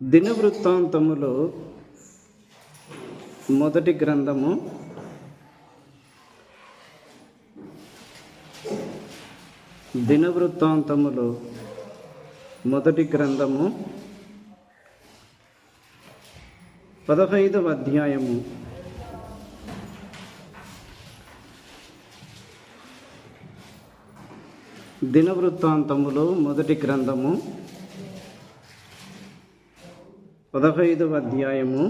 దినవృత్తాంతములు మొదటి గ్రంథము 15వ అధ్యాయము. దినవృత్తాంతములు మొదటి గ్రంథము 15వ అధ్యాయము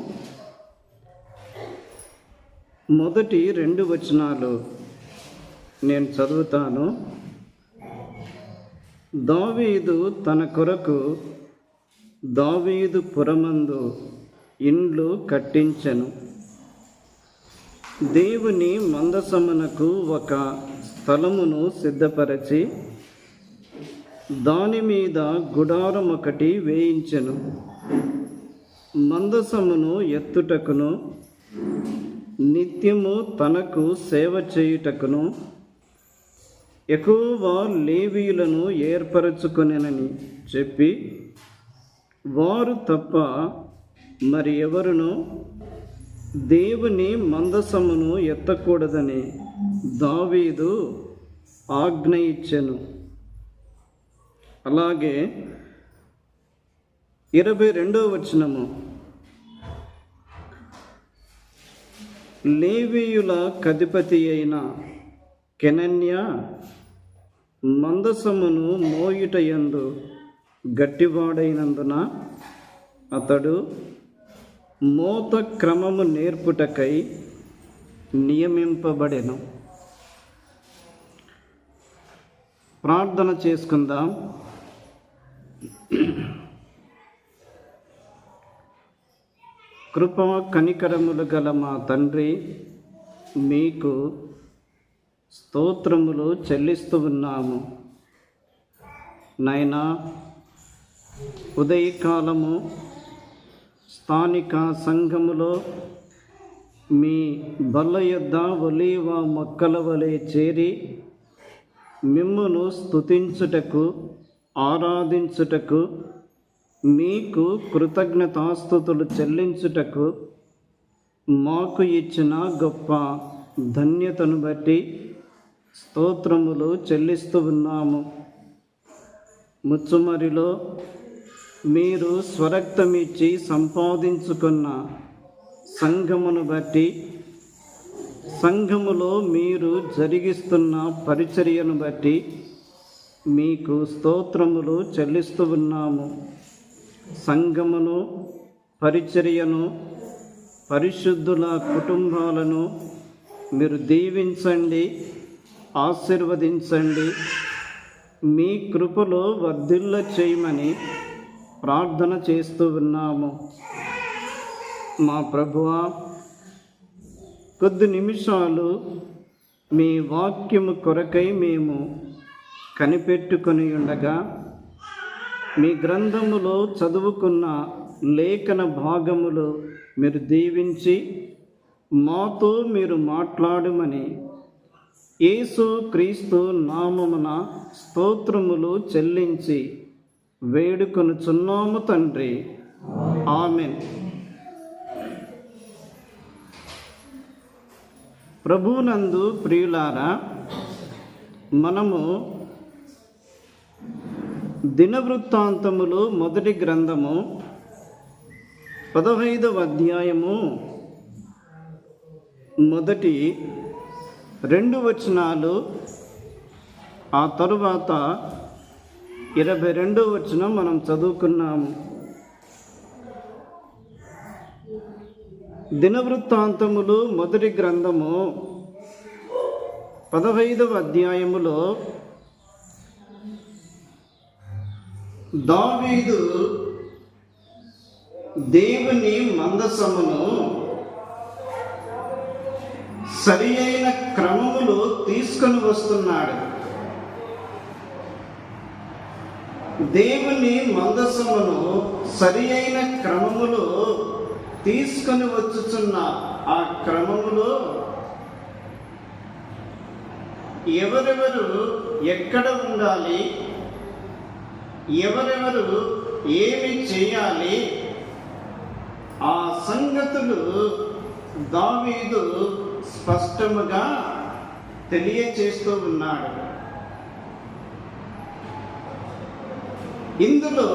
మొదటి 2 వచనాలు నేను చదువుతాను. దావీదు తన కొరకు దావీదు పురమందు ఇండ్లు కట్టించెను. దేవుని మందసమునకు ఒక స్థలమును సిద్ధపరచి దాని మీద గుడారం ఒకటి వేయించెను. మందసమును ఎత్తుటకును నిత్యము తనకు సేవ చేయుటకును యెహోవా లేవీయులను ఏర్పరచుకొనెనని చెప్పి వారు తప్ప మరి ఎవరును దేవుని మందసమును ఎత్తకూడదని దావీదు ఆజ్ఞ ఇచ్చెను. అలాగే 22వ వచనము, లేవీయుల అధిపతి అయిన కెనన్య మందసమును మోయుటయందు గట్టివాడైనందున అతడు మోత క్రమము నేర్పుటకై నియమింపబడెను. ప్రార్థన చేసుకుందాం. కృప కనికరములు గల మా తండ్రి, మీకు స్తోత్రములు చెల్లిస్తూ ఉన్నాము. నాయనా, ఉదయకాలము స్థానిక సంఘములో మీ బల్ల యొద్ద ఒలీవ మొక్కల వలె చేరి మిమ్మును స్తుతించుటకు, ఆరాధించుటకు, మీకు కృతజ్ఞతాస్తుతులు చెల్లించుటకు మాకు ఇచ్చిన గొప్ప ధన్యతను బట్టి స్తోత్రములు చెల్లిస్తూ ఉన్నాము. ముచ్చుమరిలో మీరు స్వరక్తమిచ్చి సంపాదించుకున్న సంఘమును బట్టి, సంఘములో మీరు జరిగిస్తున్న పరిచర్యను బట్టి మీకు స్తోత్రములు చెల్లిస్తూ ఉన్నాము. సంఘమును, పరిచర్యను, పరిశుద్ధుల కుటుంబాలను మీరు దీవించండి, ఆశీర్వదించండి, మీ కృపలో వర్ధిల్ల చేయమని ప్రార్థన చేస్తూ ఉన్నాము. మా ప్రభువా, కొద్ది నిమిషాలు మీ వాక్యము కొరకై మేము కనిపెట్టుకొని ఉండగా, మీ గ్రంథములో చదువుకున్న లేఖన భాగములు మీరు దీవించి మాతో మీరు మాట్లాడమని యేసు క్రీస్తు నామమున స్తోత్రములు చెల్లించి వేడుకొనుచున్నాము తండ్రి. ఆమెన్. ప్రభువునందు ప్రియులారా, మనము దినవృత్తాంతములు మొదటి గ్రంథము 15వ అధ్యాయము మొదటి 2 వచనాలు, ఆ తరువాత 22వ వచనం మనం చదువుకున్నాము. దినవృత్తాంతములు మొదటి గ్రంథము 15వ అధ్యాయములో దావీదు దేవుని మందసమును సరి అయిన క్రమములో తీసుకొని వస్తున్నాడు. దేవుని మందసమును సరి అయిన క్రమములో తీసుకొని వచ్చుచున్న ఆ క్రమములో ఎవరెవరు ఎక్కడ ఉండాలి, ఎవరెవరు ఏమి చేయాలి సంగతులు దావీదు స్పష్టముగా తెలియచేస్తూ ఉన్నాడు. ఇందులో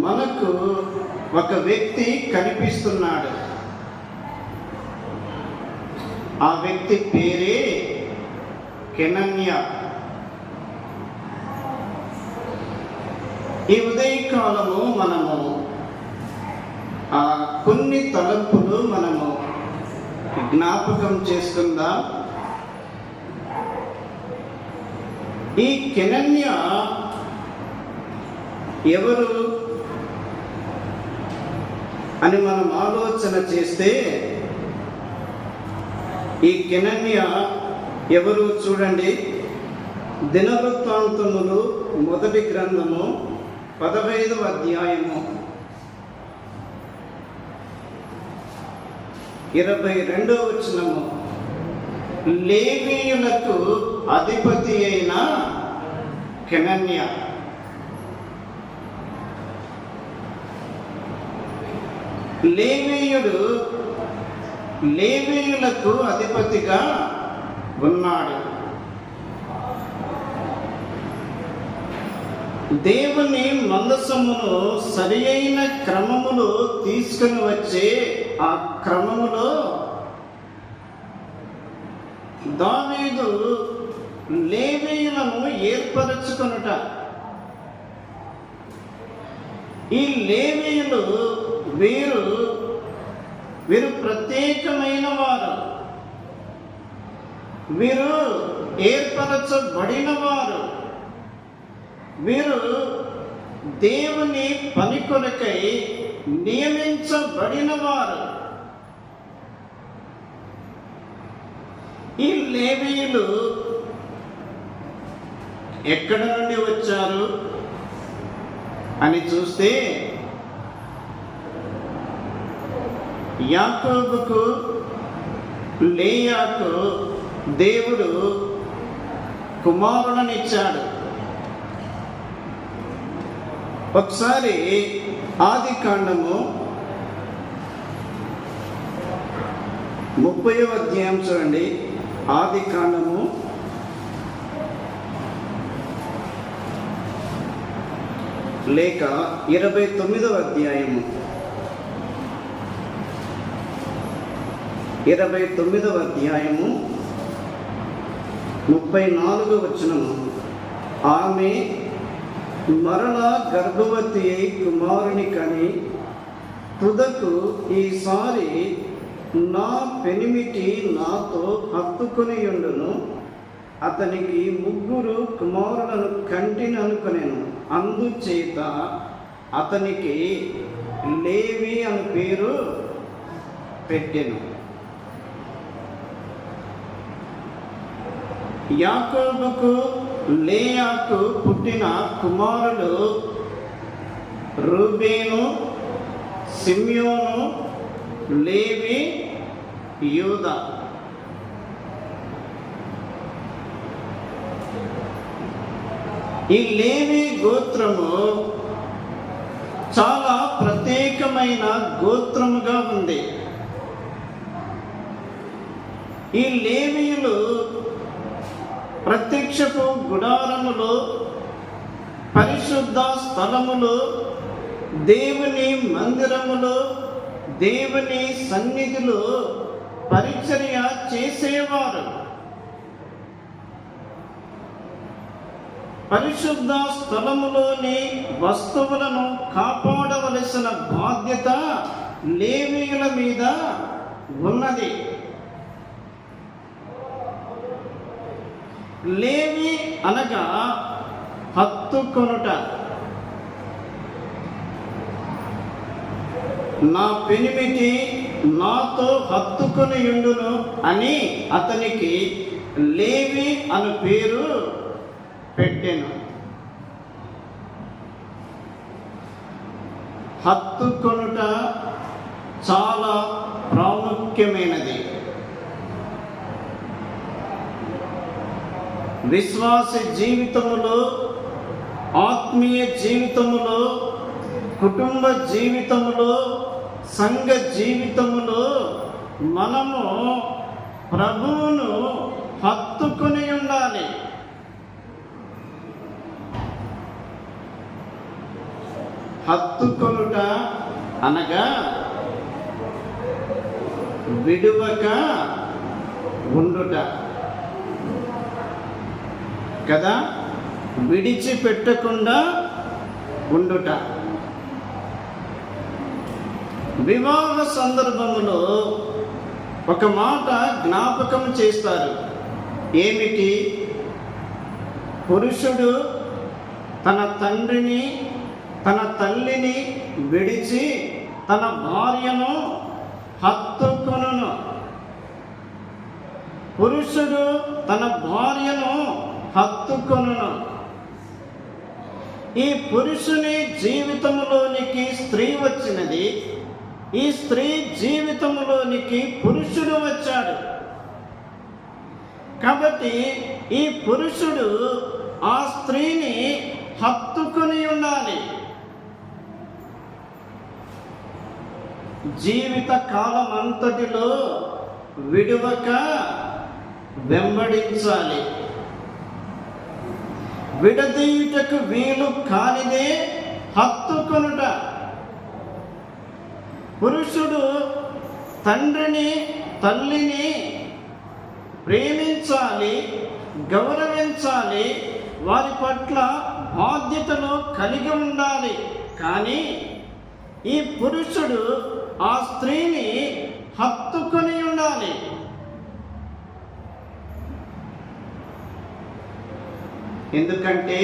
మనకు ఒక వ్యక్తి కనిపిస్తున్నాడు. ఆ వ్యక్తి పేరే కెనన్య. ఈ ఉదయకాలము మనము కొన్ని తలంపులు మనము జ్ఞాపకం చేసుకుందాం. ఈ కెనన్య ఎవరు అని మనం ఆలోచన చేస్తే, ఈ కెనన్య ఎవరు చూడండి. దినవృత్తాంతములు మొదటి గ్రంథము 15వ అధ్యాయము 22వ వచనము. లేవీయులకు అధిపతి అయిన కెనన్య. లేవీయులకు అధిపతిగా ఉన్నాడు. దేవుని మందసమును సరి అయిన క్రమములో తీసుకుని వచ్చే ఆ క్రమములో దావీదు లేవీయులను ఏర్పరచుకొనుట. ఈ లేవీయులు వీరు ప్రత్యేకమైన వారు, వీరు ఏర్పరచబడిన వారు, వీరు దేవుని పని కొరకై నియమించబడిన వారు. ఈ లేవీయులు ఎక్కడ నుండి వచ్చారు అని చూస్తే, యాకోబుకు లేయాకు దేవుడు కుమారులనిచ్చాడు. ఒకసారి ఆదికాండము 30వ అధ్యాయం చూడండి. ఆదికాండము లేక 29వ అధ్యాయము 29వ అధ్యాయము 34వ వచనము. ఆమె మరలా గర్భవతి అయి కుమారుని కని తుదకు ఈసారి నా పెనిమిటి నాతో హత్తుకొనియుండును, అతనికి 3 కుమారులను కంటిని అనుకొనెను. అందుచేత అతనికి లేవి అని పేరు పెట్టెను. యాకోబుకు లేయాకు పుట్టిన కుమారులు రూబేను, సిమ్యోను, లేవి, యూదా. ఈ లేవి గోత్రము చాలా ప్రత్యేకమైన గోత్రముగా ఉంది. ఈ లేవీయులు ప్రత్యక్షపు గుడారములో, పరిశుద్ధ స్థలములో, దేవుని మందిరములో, దేవుని సన్నిధిలో పరిచర్య చేసేవారు. పరిశుద్ధ స్థలములోని వస్తువులను కాపాడవలసిన బాధ్యత లేవీయుల మీద ఉన్నది. లేవి అనగా హత్తుకొనుట. నా పెనిమిటి నాతో హత్తుకొనియుండును అని అతనికి లేవి అను పేరు పెట్టెను. హత్తుకొనుట చాలా ప్రాముఖ్యమైనది. విశ్వాస జీవితములో, ఆత్మీయ జీవితములో, కుటుంబ జీవితములో, సంఘ జీవితములో మనము ప్రభువును హత్తుకొని ఉండాలి. హత్తుకొనుట అనగా విడువక ఉండుట కదా, విడిచిపెట్టకుండా ఉండుట. వివాహ సందర్భములో ఒక మాట జ్ఞాపకం చేస్తారు. ఏమిటి? పురుషుడు తన తండ్రిని తన తల్లిని విడిచి తన భార్యను హత్తుకొనును. పురుషుడు తన భార్యను హత్తుకొనును. ఈ పురుషుని జీవితంలోనికి స్త్రీ వచ్చినది, ఈ స్త్రీ జీవితంలోనికి పురుషుడు వచ్చాడు. కాబట్టి ఈ పురుషుడు ఆ స్త్రీని హత్తుకొని ఉండాలి. జీవిత కాలం అంతటిలో విడువక వెంబడించాలి. విడదీయుటకు వీలు కానిదే హత్తుకొనుట. పురుషుడు తండ్రిని తల్లిని ప్రేమించాలి, గౌరవించాలి, వారి పట్ల బాధ్యతలు కలిగి ఉండాలి. కానీ ఈ పురుషుడు ఆ స్త్రీని హత్తుకొని ఉండాలి. ఎందుకంటే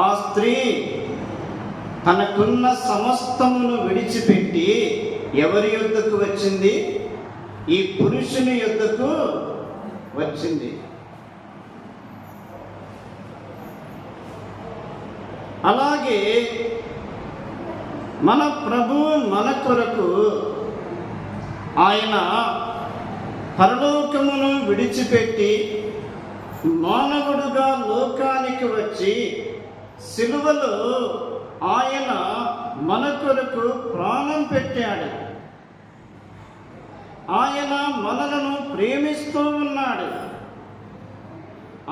ఆ స్త్రీ తనకున్న సమస్తమును విడిచిపెట్టి ఎవరి యొద్దకు వచ్చింది? ఈ పురుషుని యొద్దకు వచ్చింది. అలాగే మన ప్రభువు మన కొరకు ఆయన పరలోకమును విడిచిపెట్టి మానవుడుగా లోకానికి వచ్చి సిలువలో ఆయన మన కొరకు ప్రాణం పెట్టాడు. ఆయన మనలను ప్రేమిస్తూ ఉన్నాడు.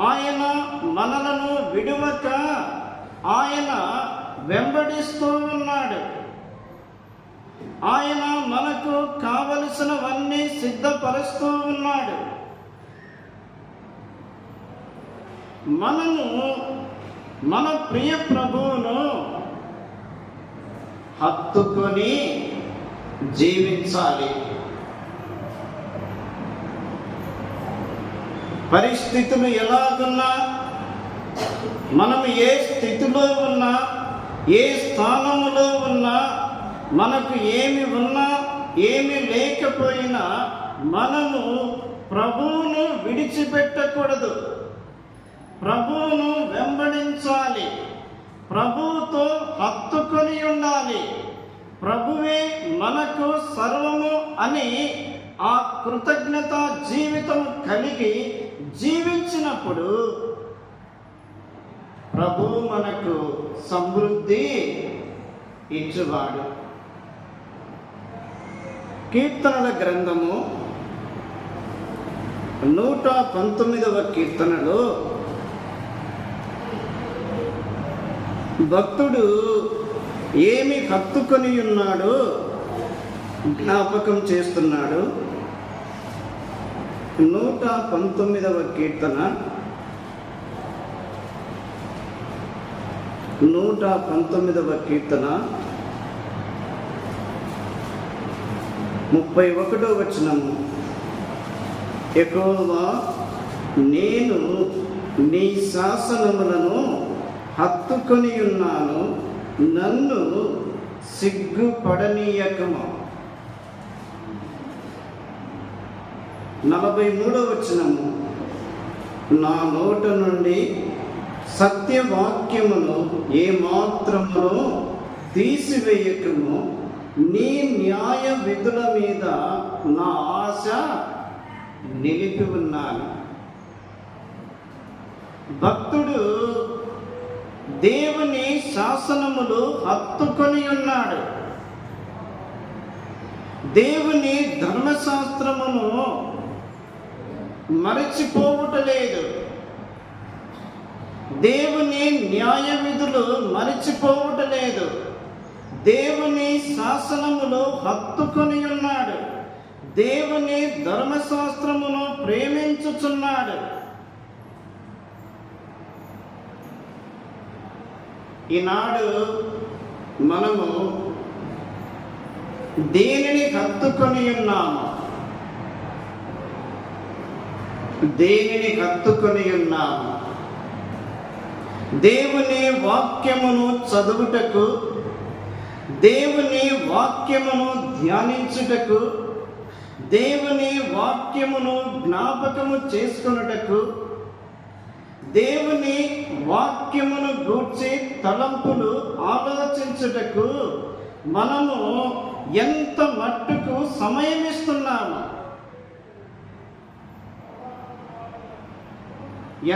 ఆయన మనలను విడువక ఆయన వెంబడిస్తూ ఉన్నాడు. ఆయన మనకు కావలసినవన్నీ సిద్ధపరుస్తూ ఉన్నాడు. మనము మన ప్రియ ప్రభువును హత్తుకొని జీవించాలి. పరిస్థితులు ఎలాగున్నా, మనం ఏ స్థితిలో ఉన్నా, ఏ స్థానములో ఉన్నా, మనకు ఏమి ఉన్నా ఏమి లేకపోయినా మనము ప్రభువును విడిచిపెట్టకూడదు. ప్రభువును వెంబడించాలి. ప్రభువుతో హత్తుకొని ఉండాలి. ప్రభువే మనకు సర్వము అని ఆ కృతజ్ఞత జీవితం కలిగి జీవించినప్పుడు ప్రభువు మనకు సమృద్ధి ఇచ్చువాడు. కీర్తనల గ్రంథము 119వ కీర్తనలో భక్తుడు ఏమి హత్తుకొని ఉన్నాడో జ్ఞాపకం చేస్తున్నాడు. 119వ కీర్తన 119వ కీర్తన 31వ వచనము. యెహోవా, నేను నీ శాసనములను హత్తుకొని ఉన్నాను, నన్ను సిగ్గుపడనీయకము. 43వ వచనము. నా నోట నుండి సత్యవాక్యమును ఏమాత్రమును తీసివేయకము, నీ న్యాయ విధుల మీద నా ఆశ నిలిపి ఉన్నాను. భక్తుడు దేవుని శాసనములు హత్తుకొని ఉన్నాడు. దేవుని ధర్మశాస్త్రమును మరచిపోవుటలేదు, దేవుని న్యాయ విధులు మరచిపోవుటలేదు, దేవుని శాసనములో హత్తుకొని ఉన్నాడు, దేవుని ధర్మశాస్త్రమును ప్రేమించుచున్నాడు. ఈనాడు మనము దేనిని హత్తుకొని ఉన్నాము? దేనిని హత్తుకొని ఉన్నాము? దేవుని వాక్యమును చదువుటకు, దేవుని వాక్యమును ధ్యానించుటకు, దేవుని వాక్యమును జ్ఞాపకము చేసుకొనుటకు, దేవుని వాక్యమును గూర్చి తలంపులు ఆలోచించుటకు మనము ఎంత మట్టుకు సమయం ఇస్తున్నాము?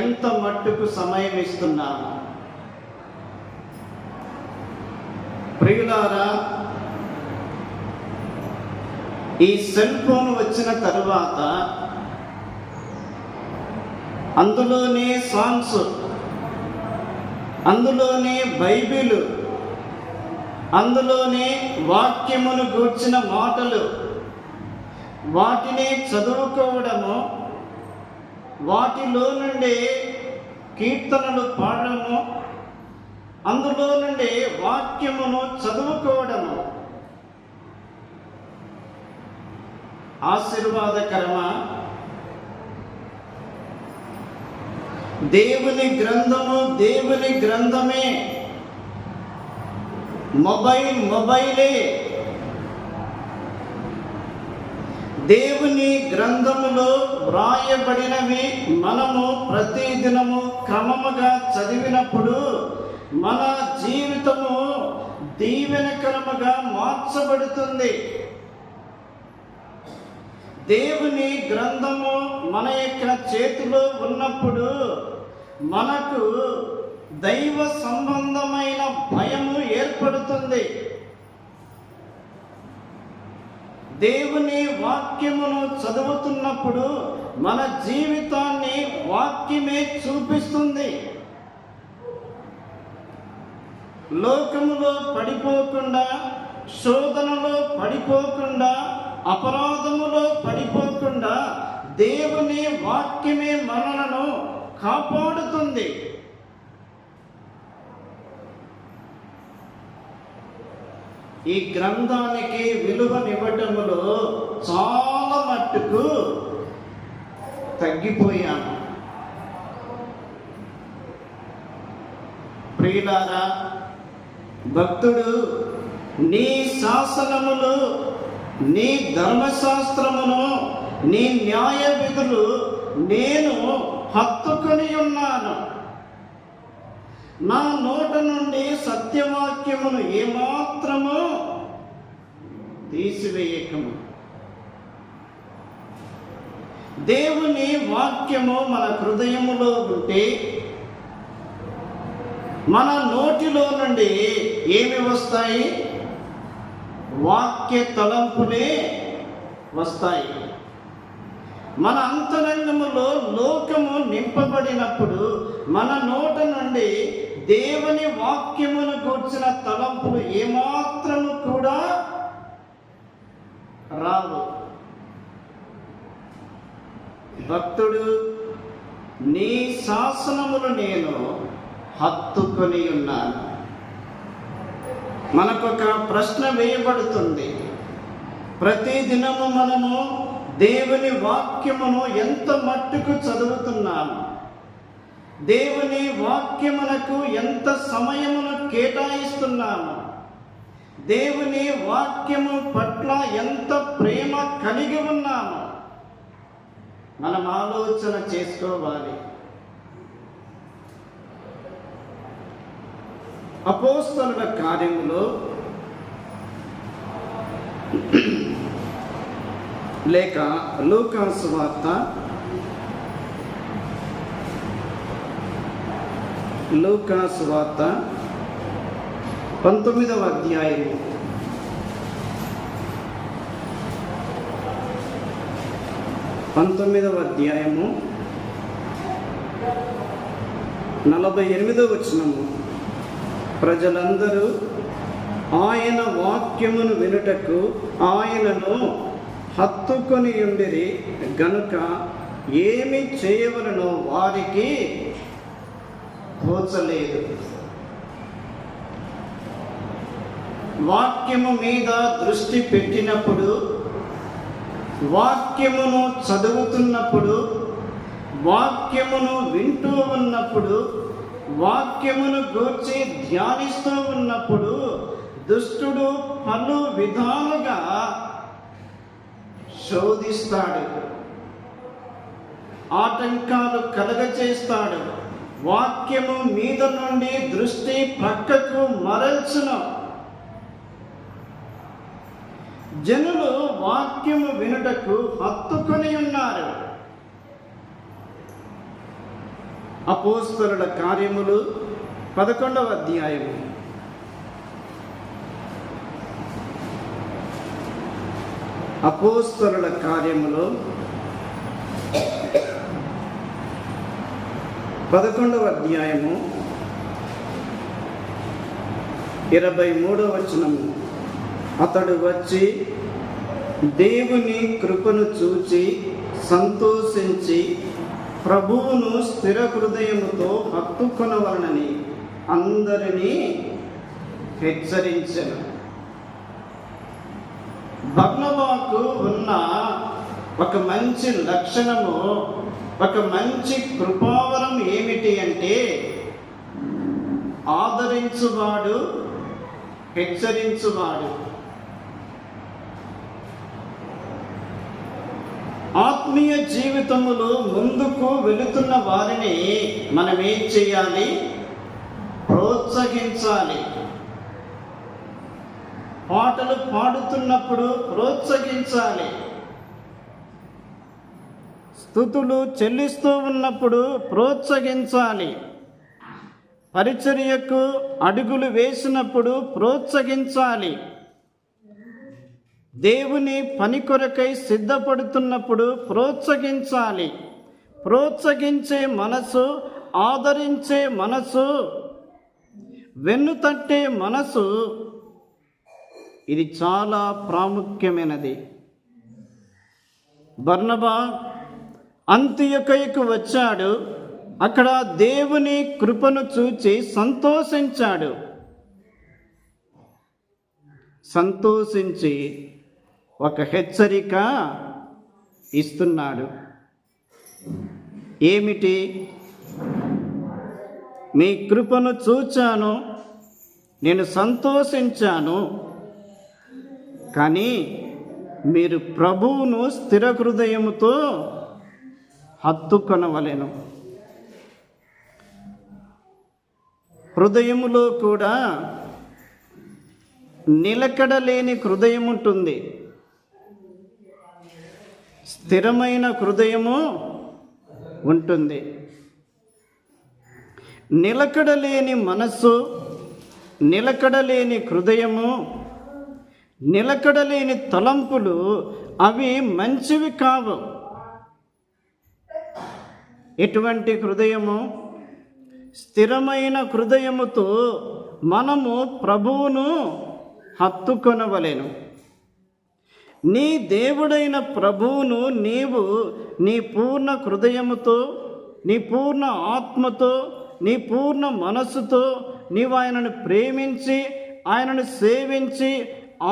ఎంత మట్టుకు సమయం ఇస్తున్నాము? ప్రియులారా, ఈ సెల్ ఫోన్ వచ్చిన తరువాత అందులోనే సాంగ్స్, అందులోనే బైబిల్, అందులోనే వాక్యమును గూర్చిన మాటలు, వాటిని చదువుకోవడము, వాటిలో నుండి కీర్తనలు పాడడము, అందులో నుండి వాక్యమును చదువుకోవడము ఆశీర్వాదకరమా? దేవుని గ్రంథము దేవుని గ్రంథమే, మొబైలే. దేవుని గ్రంథములో వ్రాయబడినవి మనము ప్రతిదినము క్రమముగా చదివినప్పుడు మన జీవితము దీవెనకరముగా మార్చబడుతుంది. దేవుని గ్రంథము మన యొక్క చేతిలో ఉన్నప్పుడు మనకు దైవ సంబంధమైన భయము ఏర్పడుతుంది. దేవుని వాక్యమును చదువుతున్నప్పుడు మన జీవితాన్ని వాక్యమే చూపిస్తుంది. లోకములో పడిపోకుండా, శోధనలో పడిపోకుండా, అపరాధములో పడిపోకుండా దేవుని వాక్యమే మనలను కాపాడుతుంది. ఈ గ్రంథానికి విలువనివ్వటములో చాలా మట్టుకు తగ్గిపోయాము. ప్రియులారా, భక్తుడు నీ శాసనములు, నీ ధర్మశాస్త్రమును, నీ న్యాయ విధులు నేను హత్తుకొని ఉన్నాను. నా నోట నుండి సత్యవాక్యమును ఏమాత్రము తీసివేయకము. దేవుని వాక్యము మన హృదయములో ఉంటే మన నోటిలో నుండి ఏమి వస్తాయి? వాక్య తలంపులే వస్తాయి. మన అంతరంగములో లోకము నింపబడినప్పుడు మన నోట నుండి దేవుని వాక్యమును గూర్చిన తలంపులు ఏమాత్రము కూడా రావు. భక్తుడు నీ శాసనములు నేను హత్తుకొని ఉన్నాను. మనకొక ప్రశ్న వేయబడుతుంది. ప్రతి దినము మనము దేవుని వాక్యమును ఎంత మట్టుకు చదువుతున్నాము? దేవుని వాక్యమునకు ఎంత సమయమును కేటాయిస్తున్నాము? దేవుని వాక్యము పట్ల ఎంత ప్రేమ కలిగి ఉన్నాము? మనం ఆలోచన చేసుకోవాలి. అపోస్తలుల కార్యములో లేక లూకా సువార్త 19వ అధ్యాయము 19వ అధ్యాయము 48వ వచనము. ప్రజలందరూ ఆయన వాక్యమును వినుటకు ఆయనను హత్తుకొని ఉండిరి గనుక ఏమి చేయవలనో వారికి తోచలేదు. వాక్యము మీద దృష్టి పెట్టినప్పుడు, వాక్యమును చదువుతున్నప్పుడు, వాక్యమును వింటూ ఉన్నప్పుడు, వాక్యమును గూర్చి ధ్యానిస్తూ ఉన్నప్పుడు దుష్టుడు పలు విధాలుగా శోధిస్తాడు, ఆటంకాలు కలగచేస్తాడు. వాక్యము మీద నుండి దృష్టి ప్రక్కకు మరల్చును. జనులు వాక్యము వినుటకు హత్తుకొని ఉన్నారు. అపోస్తలుల కార్యములు 11వ అధ్యాయము. అపోస్తలుల కార్యములు 11వ అధ్యాయము 23వ వచనము. అతడు వచ్చి దేవుని కృపను చూచి సంతోషించి ప్రభువును స్థిర హృదయముతో హత్తుకొనవలనని అందరినీ హెచ్చరించెను. బర్నబాకు ఉన్న ఒక మంచి లక్షణము, ఒక మంచి కృపావరం ఏమిటి అంటే ఆదరించువాడు, హెచ్చరించువాడు. ఆత్మీయ జీవితములో ముందుకు వెళుతున్న వారిని మనం ఏం చేయాలి? ప్రోత్సహించాలి. పాటలు పాడుతున్నప్పుడు ప్రోత్సహించాలి. స్తుతులు చెల్లిస్తూ ఉన్నప్పుడు ప్రోత్సహించాలి. పరిచర్యకు అడుగులు వేసినప్పుడు ప్రోత్సహించాలి. దేవుని పని కొరకై సిద్ధపడుతున్నప్పుడు ప్రోత్సహించాలి. ప్రోత్సహించే మనసు, ఆదరించే మనసు, వెన్నుతట్టే మనసు, ఇది చాలా ప్రాముఖ్యమైనది. బర్నబా అంతియొకయకు వచ్చాడు. అక్కడ దేవుని కృపను చూచి సంతోషించాడు. సంతోషించి ఒక హెచ్చరిక ఇస్తున్నాడు. ఏమిటి? మీ కృపను చూచాను, నేను సంతోషించాను, కానీ మీరు ప్రభువును స్థిర హృదయముతో హత్తుకొనవలెను. హృదయములో కూడా నిలకడలేని హృదయం ఉంటుంది, స్థిరమైన హృదయము ఉంటుంది. నిలకడలేని మనస్సు, నిలకడలేని హృదయము, నిలకడలేని తలంపులు అవి మంచివి కావు. ఎటువంటి హృదయము? స్థిరమైన హృదయముతో మనము ప్రభువును హత్తుకొనవలెను. నీ దేవుడైన ప్రభువును నీవు నీ పూర్ణ హృదయముతో, నీ పూర్ణ ఆత్మతో, నీ పూర్ణ మనస్సుతో నీవు ఆయనను ప్రేమించి, ఆయనను సేవించి,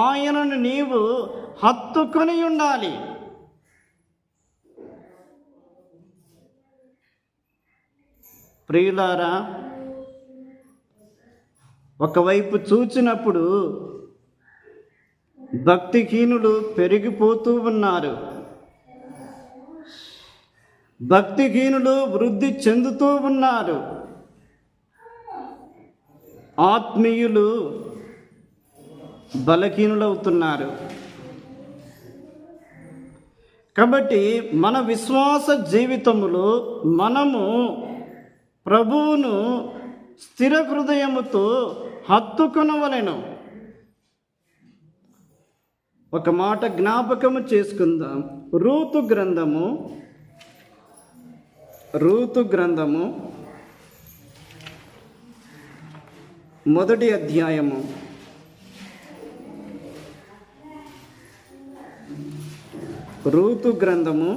ఆయనను నీవు హత్తుకొని ఉండాలి. ప్రియులారా, ఒకవైపు చూచినప్పుడు భక్తిహీనులు పెరిగిపోతూ ఉన్నారు. భక్తిహీనులు వృద్ధి చెందుతూ ఉన్నారు. ఆత్మీయులు బలహీనులవుతున్నారు. కాబట్టి మన విశ్వాస జీవితములో మనము ప్రభువును స్థిర హృదయముతో హత్తుకొనవలెను. ఒక మాట జ్ఞాపకము చేసుకుందాం. రూతు గ్రంథము మొదటి అధ్యాయము రూతు గ్రంథము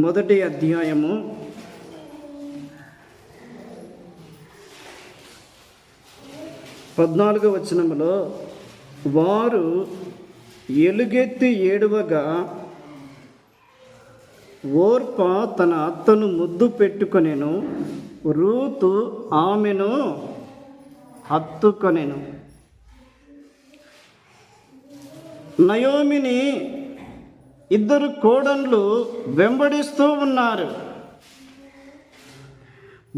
మొదటి అధ్యాయము 14వ వచనములో, వారు ఎలుగెత్తి ఏడువగా ఓర్ప తన అత్తను ముద్దు పెట్టుకొనెను, రూతు ఆమెను హత్తుకొనెను. నయోమిని ఇద్దరు కోడన్లు వెంబడిస్తూ ఉన్నారు.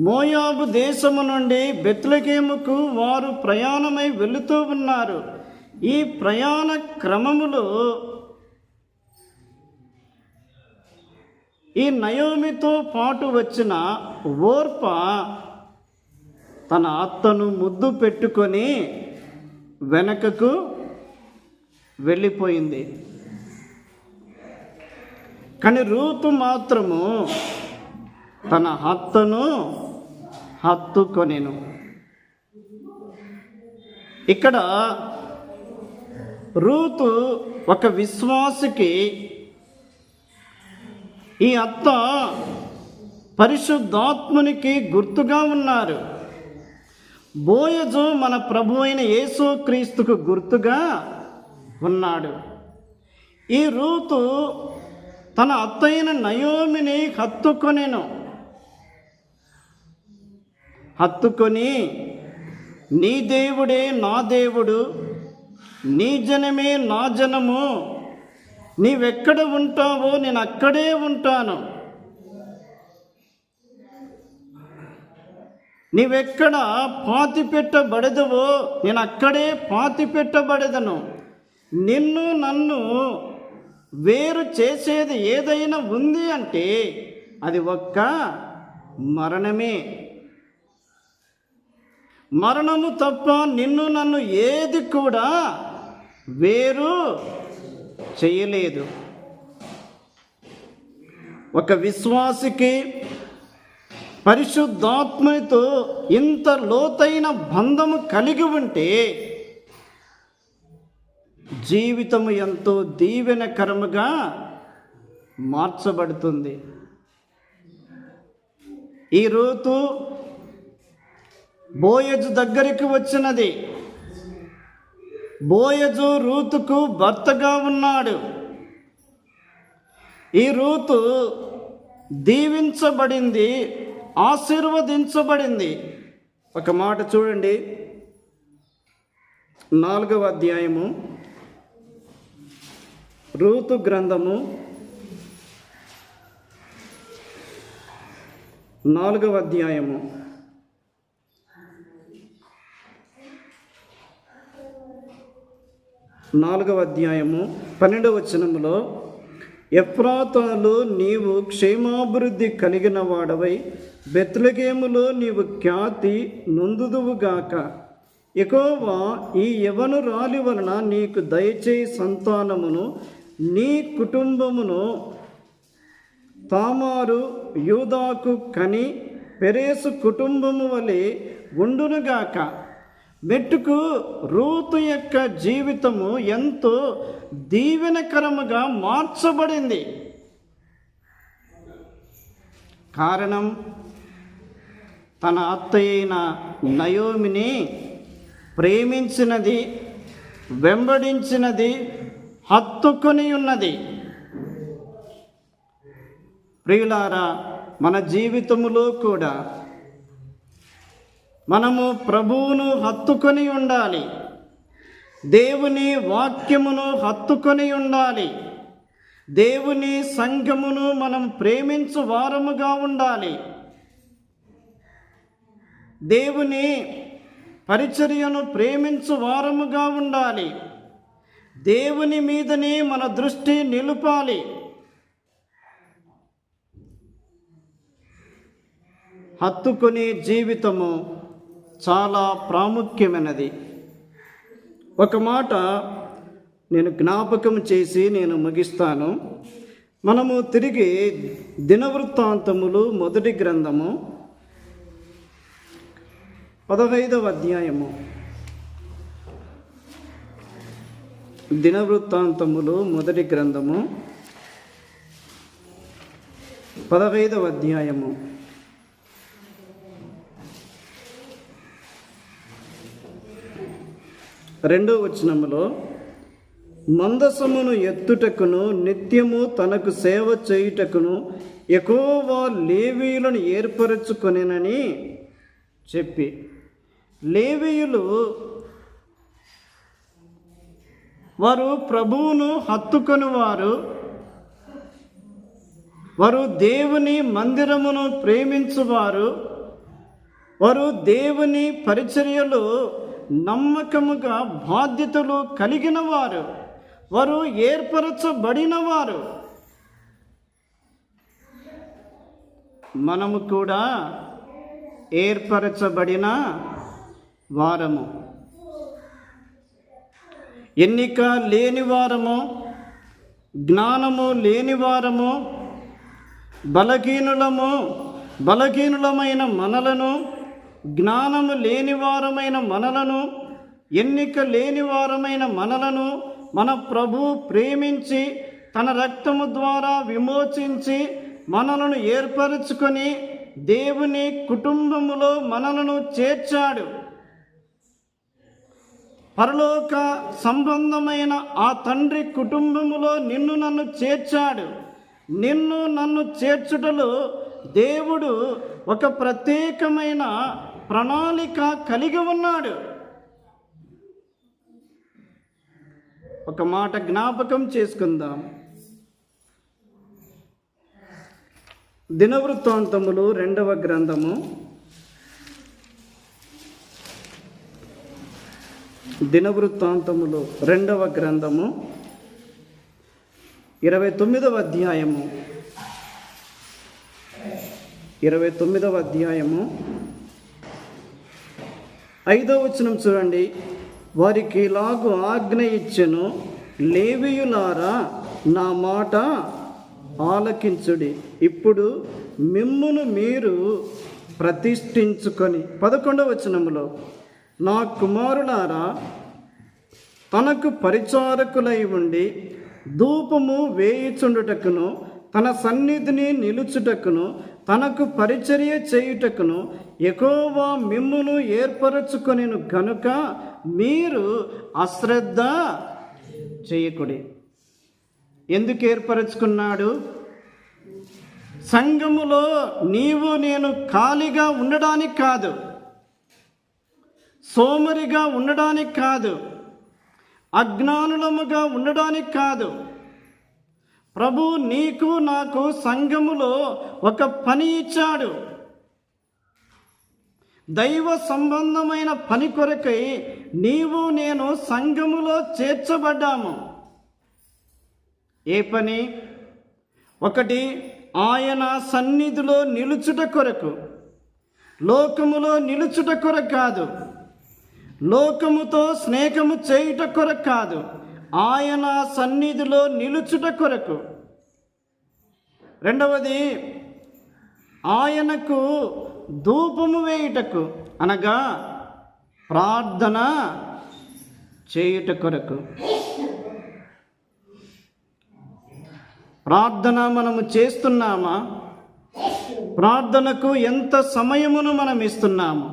మోయాబు దేశము నుండి బెత్లెహేముకు వారు ప్రయాణమై వెళుతూ ఉన్నారు. ఈ ప్రయాణ క్రమములో ఈ నయోమితో పాటు వచ్చిన ఓర్ప తన అత్తను ముద్దు పెట్టుకొని వెనకకు వెళ్ళిపోయింది. కానీ రూతు మాత్రము తన అత్తను హత్తుకొనెను. ఇక్కడ రూతు ఒక విశ్వాసికి ఈ అత్త పరిశుద్ధాత్మునికి గుర్తుగా ఉన్నారు. బోయజు మన ప్రభు అయిన యేసుక్రీస్తుకు గుర్తుగా ఉన్నాడు. ఈ రూతు తన అత్తయిన నయోమిని హత్తుకొని నీ దేవుడే నా దేవుడు, నీ జనమే నా జనము, నీవెక్కడ ఉంటావో నేను అక్కడే ఉంటాను, నీవెక్కడ పాతి పెట్టబడదువో నేను అక్కడే పాతి పెట్టబడదను, నిన్ను నన్ను వేరు చేసేది ఏదైనా ఉంది అంటే అది ఒక్క మరణమే. మరణము తప్ప నిన్ను నన్ను ఏది కూడా వేరు చేయలేదు. ఒక విశ్వాసికి పరిశుద్ధాత్మతో ఇంత లోతైన బంధము కలిగి ఉంటే జీవితము ఎంతో దీవెనకరముగా మార్చబడుతుంది. ఈ రూతు బోయజు దగ్గరికి వచ్చినది. బోయజు రూతుకు భర్తగా ఉన్నాడు. ఈ రూతు దీవించబడింది, ఆశీర్వదించబడింది. ఒక మాట చూడండి, 4వ అధ్యాయము రూతు గ్రంథము 4వ అధ్యాయము 12వ వచనములో, ఎఫ్రాతాలో నీవు క్షేమాభివృద్ధి కలిగిన వాడవై బెత్లెహేములో నీవు ఖ్యాతి నొందుదువుగాక. యెహోవా ఈ యవనురాలి వలన నీకు దయచేయి సంతానమును నీ కుటుంబమును తామారు యూదాకు కని పెరేసు కుటుంబము వలె ఉండునుగాక. మెట్టుకు రూతు యొక్క జీవితము ఎంతో దీవెనకరముగా మార్చబడింది. కారణం తన అత్తయ్యైన నయోమిని ప్రేమించినది, వెంబడించినది, హత్తుకొని ఉన్నది. ప్రియులారా, మన జీవితములో కూడా మనము ప్రభువును హత్తుకొని ఉండాలి, దేవుని వాక్యమును హత్తుకొని ఉండాలి, దేవుని సంఘమును మనం ప్రేమించు వారముగా ఉండాలి, దేవుని పరిచర్యను ప్రేమించు వారముగా ఉండాలి, దేవుని మీదనే మన దృష్టి నిలుపాలి. హత్తుకునే జీవితము చాలా ప్రాముఖ్యమైనది. ఒక మాట నేను జ్ఞాపకం చేసి నేను ముగిస్తాను. మనము తిరిగి దినవృత్తాంతములు మొదటి గ్రంథము 15వ అధ్యాయము. దినవృత్తాంతములు మొదటి గ్రంథము 15వ అధ్యాయము. 2వ వచనములో, మందసమును ఎత్తుటకును నిత్యము తనకు సేవ చేయుటకును యెహోవా లేవీయులను ఏర్పరచుకొనెనని చెప్పి, లేవీయులు వారు ప్రభువును హత్తుకొనివారు, వారు దేవుని మందిరమును ప్రేమించువారు, వారు దేవుని పరిచర్యలో నమ్మకముగా బాధ్యతలు కలిగిన వారు, వారు ఏర్పరచబడిన వారు. మనము కూడా ఏర్పరచబడిన వారము. ఎన్నిక లేని వారము, జ్ఞానము లేని వారము, బలహీనులమైన మనలను, జ్ఞానము లేని వారమైన మనలను, ఎన్నిక లేని వారమైన మనలను మన ప్రభు ప్రేమించి తన రక్తము ద్వారా విమోచించి మనలను ఏర్పరచుకొని దేవుని కుటుంబములో మనలను చేర్చాడు. పరలోక సంబంధమైన ఆ తండ్రి కుటుంబములో నిన్ను నన్ను చేర్చాడు. నిన్ను నన్ను చేర్చుటలో దేవుడు ఒక ప్రత్యేకమైన ప్రణాళిక కలిగి ఉన్నాడు. ఒక మాట జ్ఞాపకం చేసుకుందాం. దినవృత్తాంతములు 2వ గ్రంథము 29వ అధ్యాయము 5వ వచనం చూడండి. వారికి ఇలాగు ఆజ్ఞ ఇచ్చెను, లేవీయులారా నా మాట ఆలకించుడి. ఇప్పుడు మిమ్మును మీరు ప్రతిష్ఠించుకొని. 11వ వచనములో, నా కుమారులారా తనకు పరిచారకులై ఉండి ధూపము వేయుచుండుటకును, తన సన్నిధిని నిలుచుటకును, తనకు పరిచర్య చేయుటకును యెహోవా మిమ్మును ఏర్పరచుకొనెను గనుక మీరు అశ్రద్ధ చేయకుడి. ఎందుకు ఏర్పరచుకున్నాడు? సంఘములో నీవు నేను ఖాళీగా ఉండడానికి కాదు, సోమరిగా ఉండడానికి కాదు, అజ్ఞానులముగా ఉండడానికి కాదు. ప్రభు నీకు నాకు సంఘములో ఒక పని ఇచ్చాడు. దైవ సంబంధమైన పని కొరకై నీవు నేను సంఘములో చేర్చబడ్డాము. ఏ పని? ఒకటి, ఆయన సన్నిధిలో నిలుచుట కొరకు. లోకములో నిలుచుట కొరకు కాదు, లోకముతో స్నేహము చేయుట కొరకు కాదు, ఆయన సన్నిధిలో నిలుచుట కొరకు. రెండవది, ఆయనకు ధూపము వేయుటకు, అనగా ప్రార్థన చేయుట కొరకు. ప్రార్థన మనము చేస్తున్నామా? ప్రార్థనకు ఎంత సమయమును మనం ఇస్తున్నాము?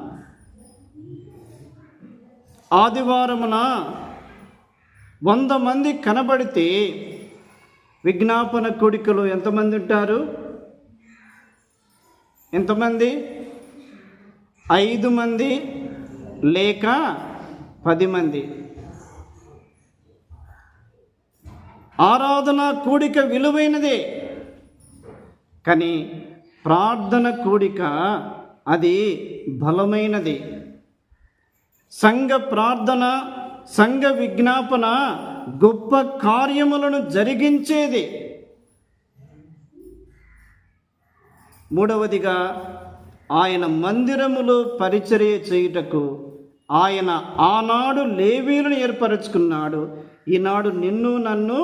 ఆదివారమున 100 మంది కనబడితే విజ్ఞాపన కూడికలు ఎంతమంది ఉంటారు? ఎంతమంది? 5 మంది లేక 10 మంది. ఆరాధన కూడిక విలువైనదే, కానీ ప్రార్థన కూడిక అది బలమైనది. సంఘ ప్రార్థన, సంఘ విజ్ఞాపన గొప్ప కార్యములను జరిగించేది. మూడవదిగా, ఆయన మందిరములో పరిచర్య చేయుటకు ఆయన ఆనాడు లేవీయులను ఏర్పరచుకున్నాడు, ఈనాడు నిన్ను నన్ను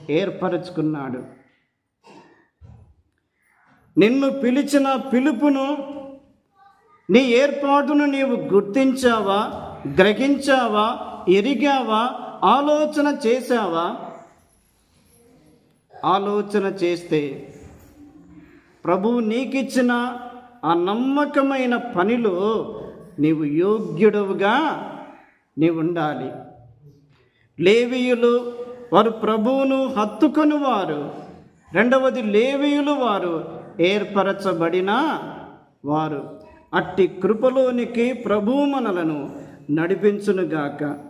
ఏర్పరచుకున్నాడు. నిన్ను పిలిచిన పిలుపును, నీ ఏర్పాటును నీవు గుర్తించావా, గ్రహించావా, ఎరిగావా, ఆలోచన చేశావా? ఆలోచన చేస్తే ప్రభువు నీకిచ్చిన ఆ నమ్మకమైన పనిలో నీవు యోగ్యుడవుగా నీవు ఉండాలి. లేవీయులు వారు ప్రభువును హత్తుకొని వారు. రెండవది, లేవీయులు వారు ఏర్పరచబడిన వారు. అట్టి కృపలోనికి ప్రభువు మనలను నడిపించునుగాక.